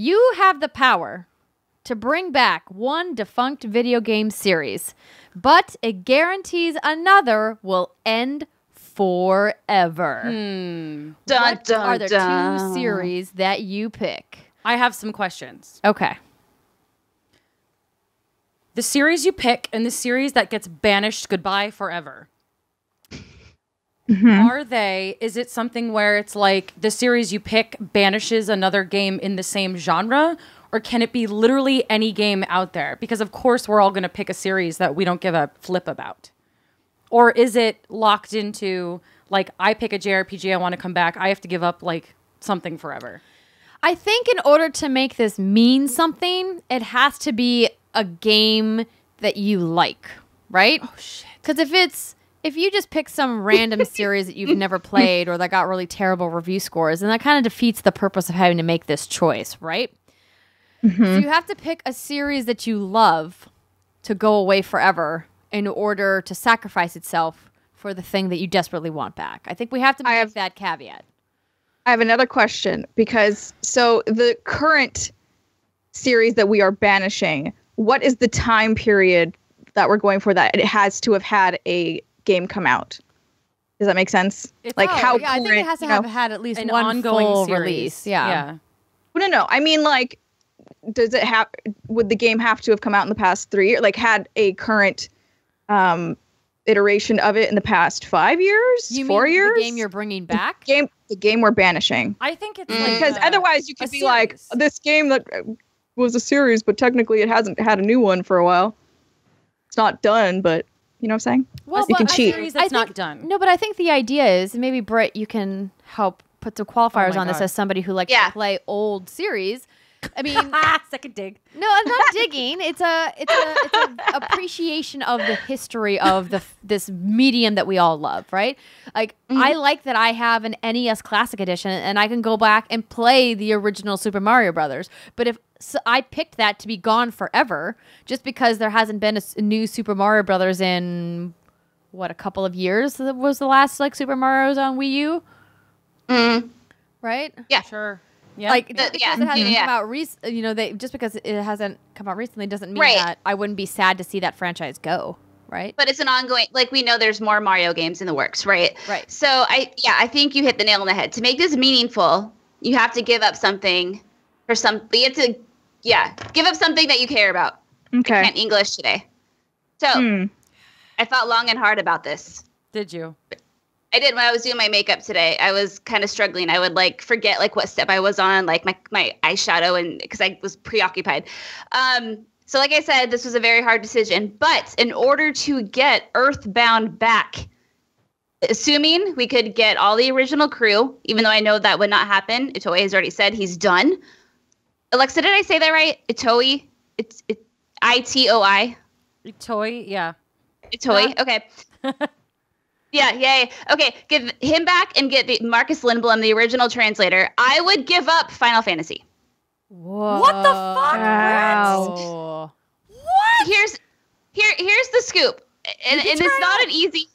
You have the power to bring back one defunct video game series, but it guarantees another will end forever. What are the two series that you pick? I have some questions. Okay. The series you pick and the series that gets banished goodbye forever. Is it something where it's like the series you pick banishes another game in the same genre? Or can it be literally any game out there? Because of course we're all going to pick a series that we don't give a flip about. Or is it locked into, like, I pick a JRPG, I want to come back, I have to give up, like, something forever? I think in order to make this mean something, it has to be a game that you like, right? Oh, shit. Because if you just pick some random series that you've never played or that got really terrible review scores, then that kind of defeats the purpose of having to make this choice, right? So you have to pick a series that you love to go away forever in order to sacrifice itself for the thing that you desperately want back. I think we have to make that caveat. I have another question because so the current series that we are banishing, what is the time period that we're going for that it has to have had a game come out? Does that make sense? Like how current, I think it has to have had at least one ongoing full series. Release. Yeah. No. I mean, like, does it have? Would the game have to have come out in the past 3 years? Like, had a current iteration of it in the past 5 years? You 4 mean years? The game you're bringing back? The game we're banishing. I think it's because otherwise you could be like, this game that was a series, but technically it hasn't had a new one for a while. It's not done, but you know what I'm saying? Well, you can cheat. That's not done. No, but I think the idea is, maybe Britt, you can help put the qualifiers on this as somebody who likes to play old series. I mean, second dig. No, I'm not digging. It's a appreciation of the history of this medium that we all love, right? Like, I like that I have an NES Classic Edition and I can go back and play the original Super Mario Brothers. But if I picked that to be gone forever, just because there hasn't been a new Super Mario Brothers in a couple of years was the last like Super Mario's on Wii U, right? Yeah, sure. Yeah. Like just because it hasn't come out just because it hasn't come out recently doesn't mean that I wouldn't be sad to see that franchise go, right? But it's an ongoing, like, we know there's more Mario games in the works, right? Right. So I think you hit the nail on the head. To make this meaningful, you have to give up something for something. You have to, give up something that you care about. Okay. I can't English today. So I thought long and hard about this. Did you? I did. When I was doing my makeup today, I was kind of struggling. I would like forget like what step I was on, like my eyeshadow, and because I was preoccupied. So like I said, this was a very hard decision. But in order to get Earthbound back, assuming we could get all the original crew, even though I know that would not happen, Itoi has already said he's done. Alexa, did I say that right? Itoi? It's Itoi? Itoi, yeah. Itoi, okay. Yeah, yay. Okay, give him back and get the Marcus Lindblom, the original translator. I would give up Final Fantasy. Whoa. What the fuck, Brett? What? Here's the scoop. And it's not an easy...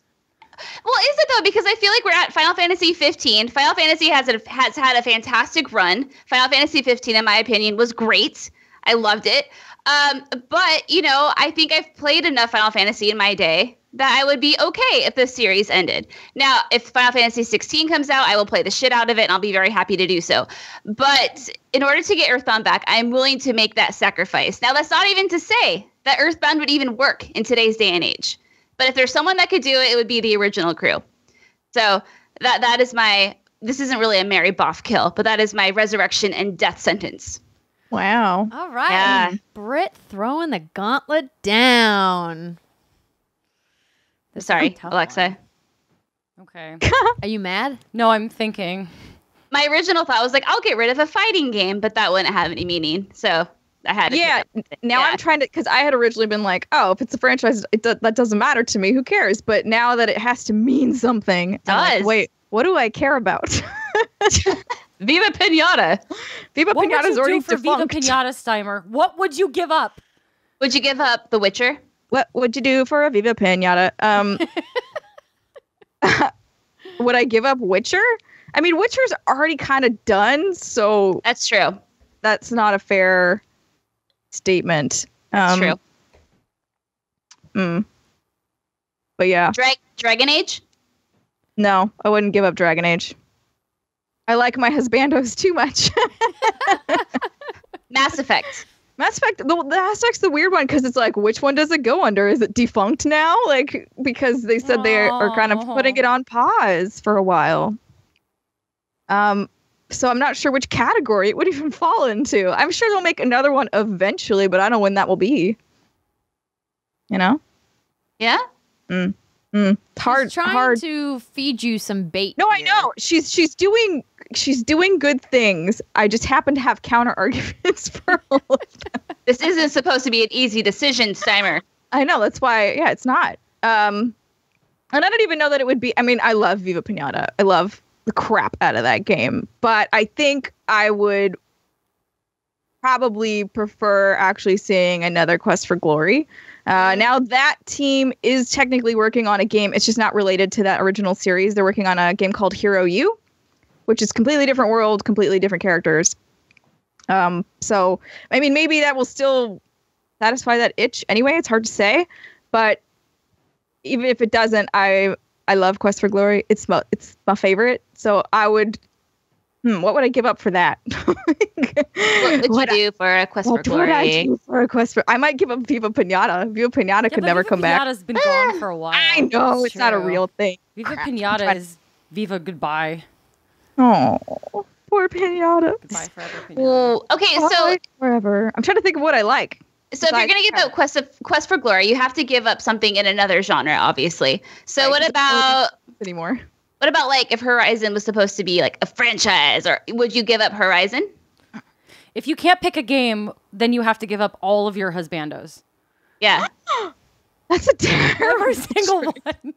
Well, is it, though? Because I feel like we're at Final Fantasy 15. Final Fantasy has had a fantastic run. Final Fantasy 15, in my opinion, was great. I loved it. But, I think I've played enough Final Fantasy in my day that I would be okay if this series ended. Now, if Final Fantasy 16 comes out, I will play the shit out of it, and I'll be very happy to do so. But in order to get Earthbound back, I'm willing to make that sacrifice. Now, that's not even to say that Earthbound would even work in today's day and age. But if there's someone that could do it, it would be the original crew. So that is my... This isn't really a Mary Boff kill, but that is my resurrection and death sentence. Wow. All right. Yeah. Britt throwing the gauntlet down. Sorry, Alexa. Okay. Are you mad? No, I'm thinking. My original thought was like, I'll get rid of a fighting game, but that wouldn't have any meaning. So I had to. Now I'm trying to, because I had originally been like, oh, if it's a franchise, that doesn't matter to me. Who cares? But now that it has to mean something, it does. Like, wait, what do I care about? Viva Pinata. Viva Pinata's already for defunct. Viva Pinata, Steimer? What would you give up? Would you give up The Witcher? What would you do for a Viva Pinata? Would I give up Witcher? I mean, Witcher's already kind of done, so... That's true. that's not a fair statement. That's true. But yeah. Dragon Age? No, I wouldn't give up Dragon Age. I like my husbandos too much. Mass Effect. Mass Effect, the Mass Effect's the weird one because it's like, which one does it go under? Is it defunct now? Like, because they said they are kind of putting it on pause for a while. So I'm not sure which category it would even fall into. I'm sure they'll make another one eventually, but I don't know when that will be. You know? Yeah? Hard. She's trying to feed you some bait. No, I know. She's doing good things. I just happen to have counter arguments for all of them. This isn't supposed to be an easy decision, Steimer. I know. That's why. Yeah, it's not. And I don't even know that it would be. I mean, I love Viva Pinata. I love the crap out of that game. But I think I would probably prefer actually seeing another Quest for Glory. Now that team is technically working on a game. It's just not related to that original series. They're working on a game called Hero U, which is completely different world, completely different characters. So, I mean, maybe that will still satisfy that itch anyway. It's hard to say. But even if it doesn't, I love Quest for Glory. It's my favorite. So I would... what would I give up for that? What would you do for a Quest for Glory? What would I do for a Quest for... I might give up Viva Pinata. Viva Pinata could never come back. Viva Pinata's been gone for a while. I know. It's not a real thing. Viva Pinata is Viva goodbye. Oh, poor Pinata. Goodbye forever, Pinata. Well, okay, so... Forever. I'm trying to think of what I like. So if you're going to give up Quest for Glory, you have to give up something in another genre, obviously. So what about... Anymore. What about, like, if Horizon was supposed to be, like, a franchise? Or would you give up Horizon? If you can't pick a game, then you have to give up all of your husbandos. Yeah. That's a terrible... Every single one.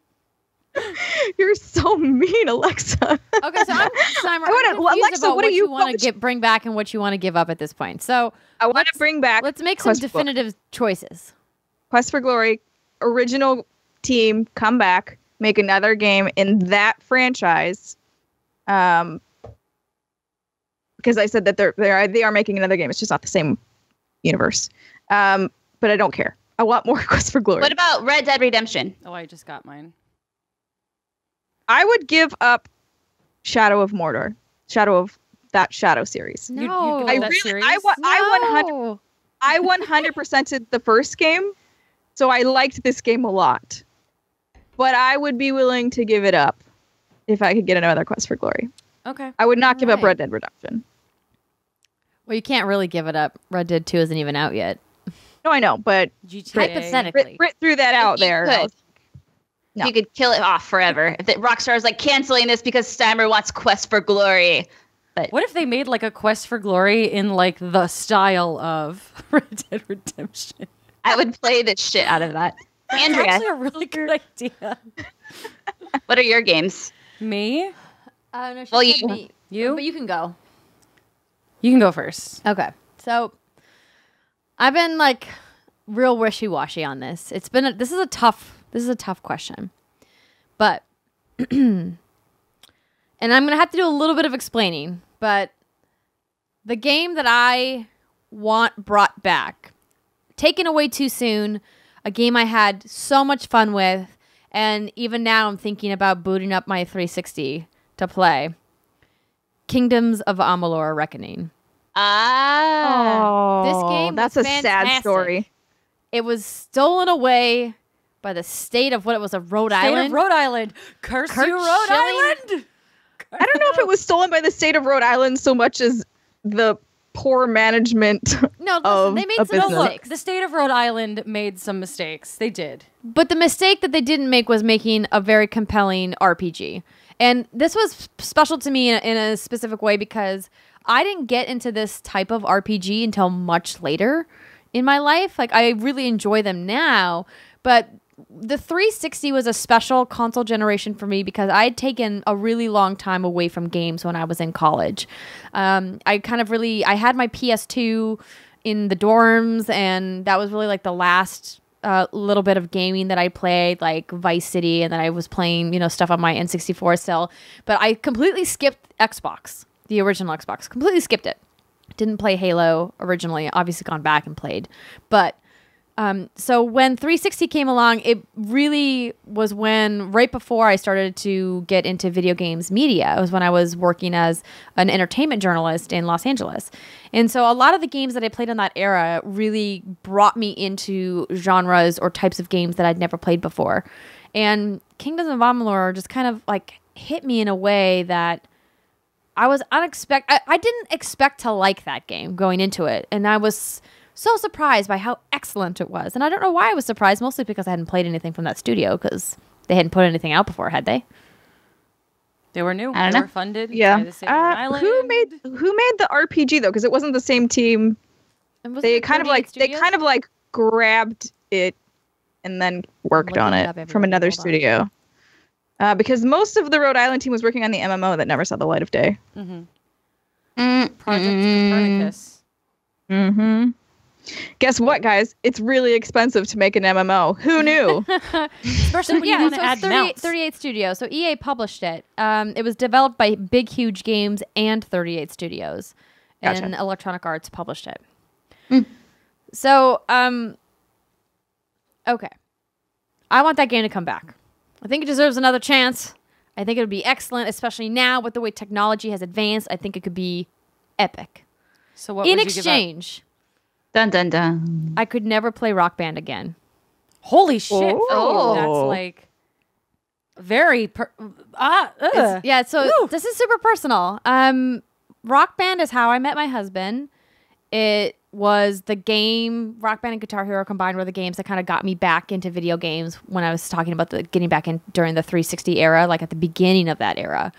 You're so mean, Alexa. Okay, so I'm confused Alexa, about what what do you you want to bring back and what you want to give up at this point. So I want to bring back... Let's make some definitive choices. Quest for Glory, original team, come back, make another game in that franchise. Because I said that they are making another game. It's just not the same universe. But I don't care. I want more Quest for Glory. What about Red Dead Redemption? Oh, I just got mine. I would give up Shadow of Mordor. Shadow series. No, I really, I 100%ed the first game, so I liked this game a lot. But I would be willing to give it up if I could get another Quest for Glory. Okay. I would not give up Red Dead Redemption. Well, you can't really give it up. Red Dead 2 isn't even out yet. No, I know, but hypothetically, Brit threw that out there. No. You could kill it off forever. If Rockstar is like canceling this because Steimer wants Quest for Glory. But what if they made like a Quest for Glory in like the style of Red Dead Redemption? I would play the shit out of that. Andrea. That's actually a really good idea. What are your games? Me? No, well, you? But you can go. You can go first. Okay. So I've been like real wishy-washy on this. This is a tough question. But and I'm going to have to do a little bit of explaining, but the game that I want brought back, taken away too soon, a game I had so much fun with, and even now I'm thinking about booting up my 360 to play. Kingdoms of Amalur: Reckoning. This game that's was a fantastic. sad story. It was stolen away by the state of Rhode Island. Rhode Island. Curse you, Rhode Island. I don't know if it was stolen by the state of Rhode Island so much as the poor management. No, listen, they made some mistakes. The state of Rhode Island made some mistakes. They did. But the mistake that they didn't make was making a very compelling RPG. And this was special to me in a specific way because I didn't get into this type of RPG until much later in my life. Like, I really enjoy them now, but the 360 was a special console generation for me because I had taken a really long time away from games when I was in college. I had my PS2 in the dorms, and that was really like the last little bit of gaming that I played, like Vice City, and then I was playing, stuff on my N64 still. But I completely skipped Xbox, the original Xbox, completely skipped it. Didn't play Halo originally. Obviously gone back and played. But so when 360 came along, it really was when right before I started to get into video games media. It was when I was working as an entertainment journalist in Los Angeles. And so a lot of the games that I played in that era really brought me into genres or types of games that I'd never played before. And Kingdoms of Amalur just kind of like hit me in a way that I was unexpected. I didn't expect to like that game going into it. And I was so surprised by how excellent it was. And I don't know why I was surprised, mostly because I hadn't played anything from that studio, because they hadn't put anything out before, had they? They were new. I don't they know. were funded. Yeah. By the same island. Who made the RPG though? Because it wasn't the same team. And wasn't They it kind of 38 like Studios? grabbed it and then worked looking on it it up, from everybody. another Hold on. studio. Because most of the Rhode Island team was working on the MMO that never saw the light of day. Project Copernicus. Mm-hmm. Guess what, guys? It's really expensive to make an MMO. Who knew? Especially when you want to add 38, mounts. 38 Studios. So EA published it. It was developed by Big Huge Games and 38 Studios. Gotcha. And Electronic Arts published it. So, okay. I want that game to come back. I think it deserves another chance. I think it would be excellent, especially now with the way technology has advanced. I think it could be epic. So what In would you give up? exchange, Dun dun dun. I could never play Rock Band again. Holy shit! Oh. That's like very Yeah, so this is super personal. Rock Band is how I met my husband. It was the game Rock Band and Guitar Hero combined were the games that kind of got me back into video games when I was talking about the getting back in during the 360 era, like at the beginning of that era.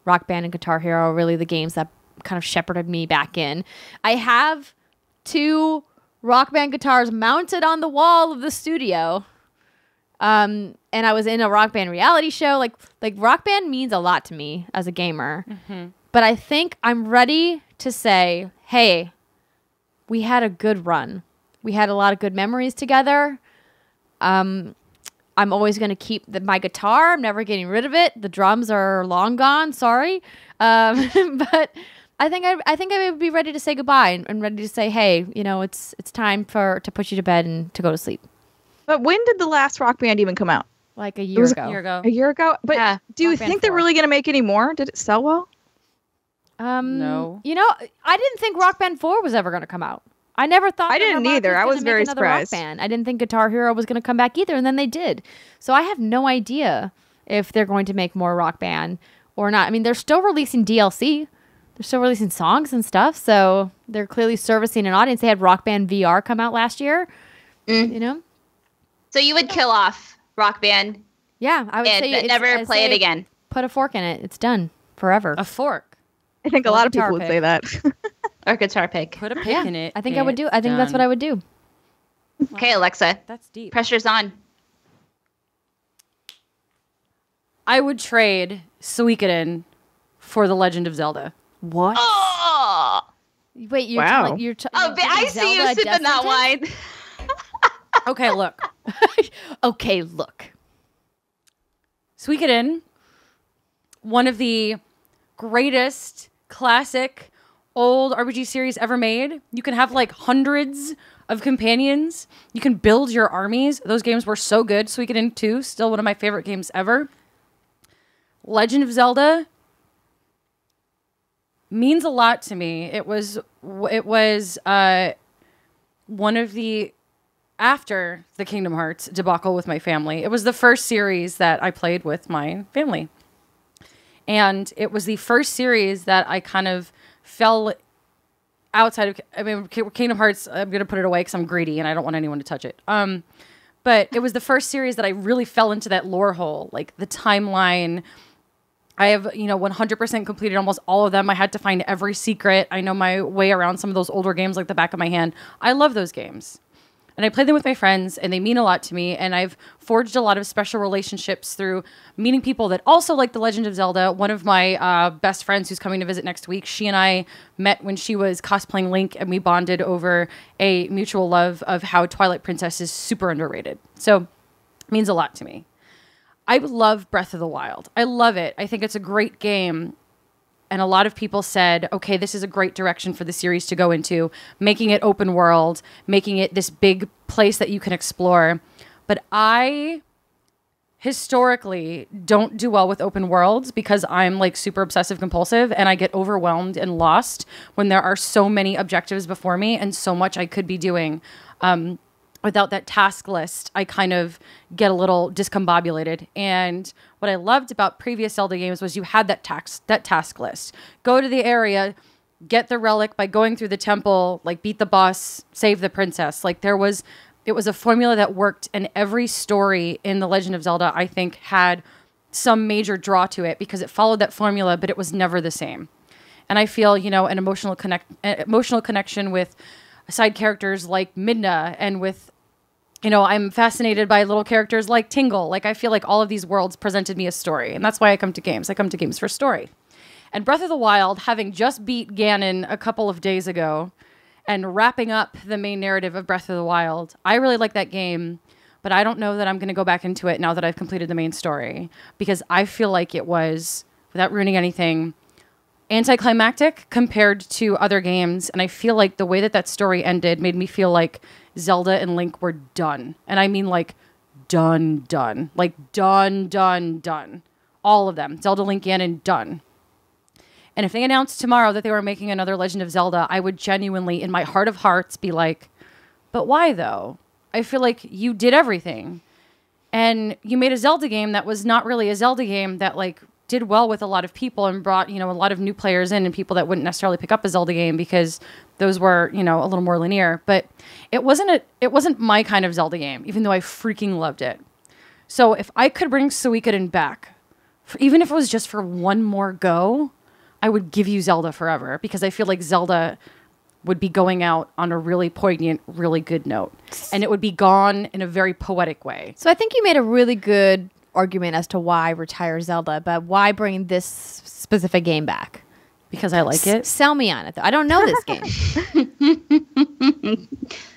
Rock Band and Guitar Hero are really the games that kind of shepherded me back in. I have 2 Rock Band guitars mounted on the wall of the studio. And I was in a Rock Band reality show. Like Rock Band means a lot to me as a gamer. But I think I'm ready to say, hey, we had a good run. We had a lot of good memories together. I'm always going to keep my guitar. I'm never getting rid of it. The drums are long gone. Sorry. But I think I would be ready to say goodbye and ready to say, hey, you know, it's time to put you to bed and to go to sleep. But when did the last Rock Band even come out? Like a year ago. A year ago? But Yeah, do you Rock Band think they're 4. really going to make any more? Did it sell well? No. You know, I didn't think Rock Band 4 was ever going to come out. I never thought I didn't Hammermark either. I gonna was make very another Rock surprised. Band. I didn't think Guitar Hero was going to come back either, and then they did. So I have no idea if they're going to make more Rock Band or not. I mean, they're still releasing DLC. They're still releasing songs and stuff, so they're clearly servicing an audience. They had Rock Band VR come out last year, you know? So you would kill off Rock Band Yeah, I would and say it's- never I'd play it say again. Put a fork in it. It's done forever. A fork. I think a Or lot of guitar people would pick. say that. Or guitar pick. Put a pick Yeah, in it. I think I would do. I think that's what I would do. Okay, Alexa. That's deep. Pressure's on. I would trade Suikoden for The Legend of Zelda. What? Oh, Wait, you're Wow. telling you're oh giving I see you Zelda a sipping death that sentence? wine. Okay, look. Okay, look. Suikoden, one of the greatest classic old RPG series ever made. You can have like hundreds of companions. You can build your armies. Those games were so good. Suikoden 2, still one of my favorite games ever. Legend of Zelda means a lot to me. It was one of the after the Kingdom Hearts debacle with my family. It was the first series that I played with my family. And it was the first series that I kind of fell outside of, I mean, Kingdom Hearts, I'm going to put it away because I'm greedy and I don't want anyone to touch it. But it was the first series that I really fell into that lore hole, like the timeline. I have, 100% completed almost all of them. I had to find every secret. I know my way around some of those older games like the back of my hand. I love those games. And I play them with my friends, and they mean a lot to me. And I've forged a lot of special relationships through meeting people that also like The Legend of Zelda. One of my best friends who's coming to visit next week, she and I met when she was cosplaying Link, and we bonded over a mutual love of how Twilight Princess is super underrated. So it means a lot to me. I love Breath of the Wild. I love it. I think it's a great game. and a lot of people said, okay, this is a great direction for the series to go into, making it open world, making it this big place that you can explore. But I historically don't do well with open worlds because I'm like super obsessive compulsive, and I get overwhelmed and lost when there are so many objectives before me and so much I could be doing. Without that task list, I kind of get a little discombobulated. And what I loved about previous Zelda games was you had that task list. Go to the area, get the relic by going through the temple, like beat the boss, save the princess. Like it was a formula that worked, and every story in The Legend of Zelda, I think, had some major draw to it because it followed that formula, but it was never the same. And I feel, an emotional connection with side characters like Midna, and with, I'm fascinated by little characters like Tingle. Like, I feel like all of these worlds presented me a story, and that's why I come to games. I come to games for story. And Breath of the Wild, having just beat Ganon a couple of days ago and wrapping up the main narrative of Breath of the Wild, I really like that game, but I don't know that I'm going to go back into it now that I've completed the main story, because I feel like it was, without ruining anything, anticlimactic compared to other games. And I feel like the way that story ended made me feel like Zelda and Link were done. And I mean like done. Like done. All of them. Zelda, Link, Ganon, done. And if they announced tomorrow that they were making another Legend of Zelda, I would genuinely, in my heart of hearts, be like, but why though? I feel like you did everything. And you made a Zelda game that was not really a Zelda game that like did well with a lot of people and brought, a lot of new players in and people that wouldn't necessarily pick up a Zelda game because those were, a little more linear. But it wasn't my kind of Zelda game, even though I freaking loved it. So if I could bring Suikoden back, even if it was just for one more go, I would give you Zelda forever, because I feel like Zelda would be going out on a really poignant, really good note. And it would be gone in a very poetic way. So I think you made a really good argument as to why retire Zelda, but why bring this specific game back? Because I like it. Sell me on it, though. I don't know this game.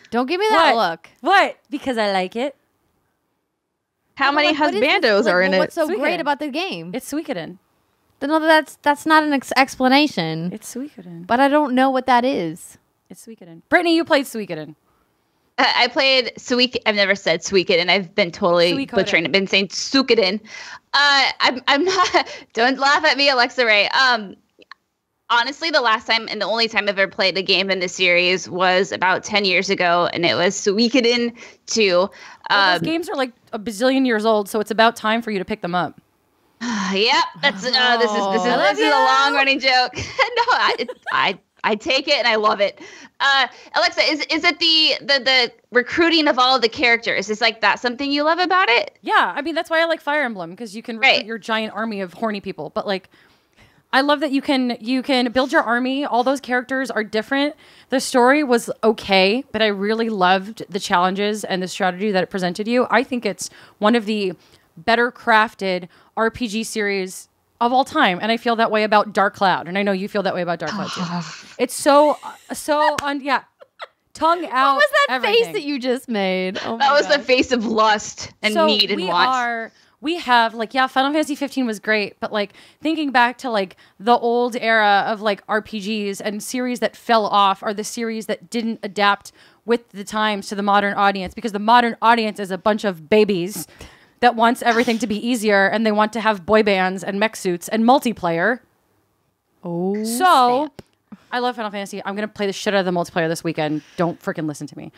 Don't give me that look. What? Because I like it. How many husbandos are in it? What's so great about the game? It's Suikoden. No, that's not an explanation. It's Suikoden. But I don't know what that is. It's Suikoden. Brittany, you played Suikoden. I played Suikoden. I've never said Suikoden. I've been totally butchering it. Been saying Suikoden. I'm not. Don't laugh at me, Alexa Ray. Honestly, the last time and the only time I've ever played a game in the series was about 10 years ago, and it was Suikoden 2. Those games are like a bazillion years old, so it's about time for you to pick them up. Yep, that's this is a long running joke. No, I take it and I love it. Alexa, is it the recruiting of all of the characters? Is like that something you love about it? Yeah, I mean that's why I like Fire Emblem, because you can recruit your giant army of horny people. But like, I love that you can build your army. All those characters are different. The story was okay, but I really loved the challenges and the strategy that it presented you. I think it's one of the better crafted RPG series of all time, and I feel that way about Dark Cloud, and I know you feel that way about Dark Cloud too. It's so yeah, tongue out. What was that everything. face that you just made? Oh that was the face of lust and need and want. We have like, yeah, Final Fantasy 15 was great, but like thinking back to like the old era of like RPGs and series that fell off are the series that didn't adapt with the times to the modern audience, because the modern audience is a bunch of babies that wants everything to be easier, and they want to have boy bands and mech suits and multiplayer. Oh, so snap. I love Final Fantasy. I'm gonna play the shit out of the multiplayer this weekend. Don't freaking listen to me.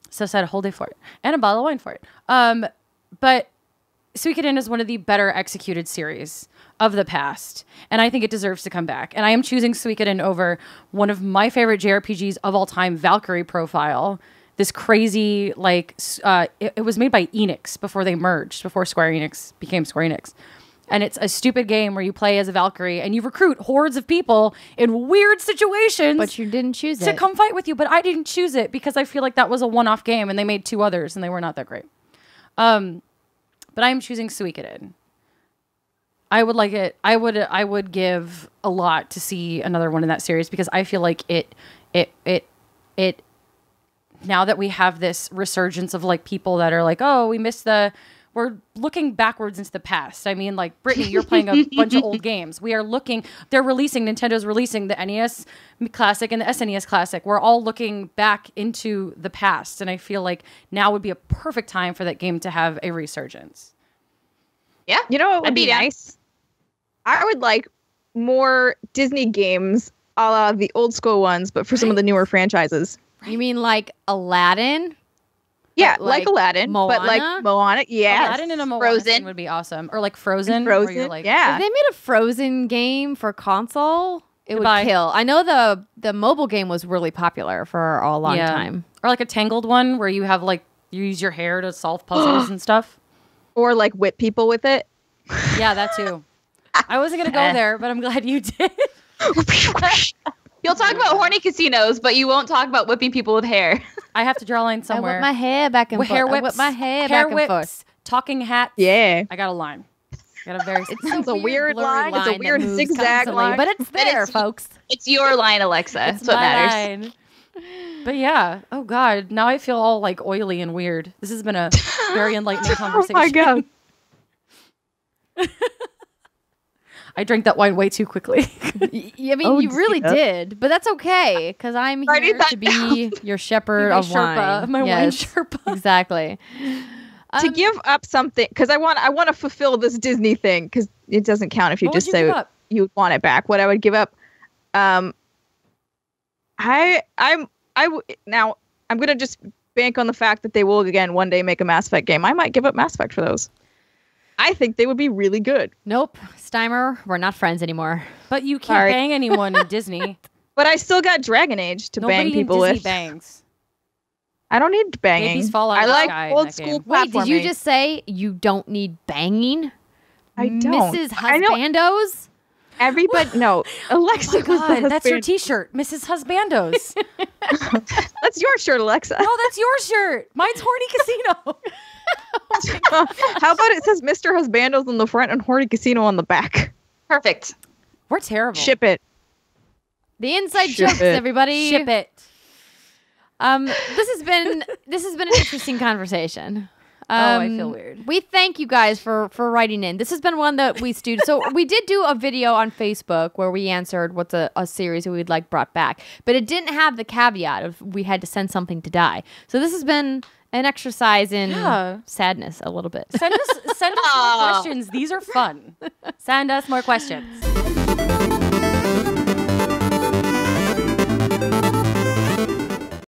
So set a whole day for it and a bottle of wine for it. But Suikoden is one of the better executed series of the past, and I think it deserves to come back. And I am choosing Suikoden over one of my favorite JRPGs of all time, Valkyrie Profile. This crazy, like, it was made by Enix before they merged, before Square Enix became Square Enix. And it's a stupid game where you play as a Valkyrie and you recruit hordes of people in weird situations. But you didn't choose it. To come fight with you. But I didn't choose it because I feel like that was a one-off game, and they made 2 others and they were not that great. But I am choosing Suikoden. I would like it. I would give a lot to see another one in that series, because I feel like it now that we have this resurgence of like people that are like, oh, we missed the we're looking backwards into the past. I mean, like, Brittany, you're playing a bunch of old games. Nintendo's releasing the NES Classic and the SNES Classic. We're all looking back into the past. And I feel like now would be a perfect time for that game to have a resurgence. Yeah. You know what would be nice? I would like more Disney games a la the old school ones, but for some of the newer franchises. You mean like Aladdin? Yeah, like Aladdin, Moana? but like Moana. Yeah, Aladdin and a Moana Frozen thing would be awesome. Or like Frozen. Frozen. Where you're like, yeah. If they made a Frozen game for console, it would kill. I know the mobile game was really popular for a long time. Or like a Tangled one where you have like, you use your hair to solve puzzles and stuff. Or like whip people with it. Yeah, that too. I wasn't going to go there, but I'm glad you did. You'll talk about horny casinos, but you won't talk about whipping people with hair. I have to draw a line somewhere. I whip my hair back and forth. Hair whips. I whip my hair back and forth. Talking hats. Yeah. I got a line. I got a very It's a weird line. It's a weird that zigzag constantly, line. but it's there, folks. It's your line, Alexa. That's what matters. line. But yeah. Oh God. Now I feel all like oily and weird. This has been a very enlightening conversation. Oh my God. I drank that wine way too quickly. I mean, you really did, but that's okay because I'm here to be your shepherd of Sherpa, wine. my wine Sherpa. Exactly. To give up something, because I want to fulfill this Disney thing, because it doesn't count if you just say you want it back. What I would give up, now I'm gonna just bank on the fact that they will again one day make a Mass Effect game. I might give up Mass Effect for those. I think they would be really good. Nope, Steimer, we're not friends anymore. But you can't bang anyone in Disney. But I still got Dragon Age to bang people Disney with. Bangs. I don't need banging. Babies fall out I of the like sky in old that school game. Wait, did you platforming. just say you don't need banging? I don't. Mrs. I know Husbandos? everybody. No, Alexa. Oh my God, was that's your husband. T-shirt, Mrs. Husbandos. That's your shirt, Alexa. No, that's your shirt. Mine's Horny Casino. How about it says Mr. Husbandos on the front and Horny Casino on the back? Perfect. We're terrible. Ship it. The inside Ship jokes, it. everybody. Ship it. This has been an interesting conversation. I feel weird. We thank you guys for writing in. This has been one that we stewed. So we did do a video on Facebook where we answered what's a series that we'd like brought back, but it didn't have the caveat of we had to send something to die. So this has been an exercise in sadness a little bit. Send us more questions. These are fun. Send us more questions.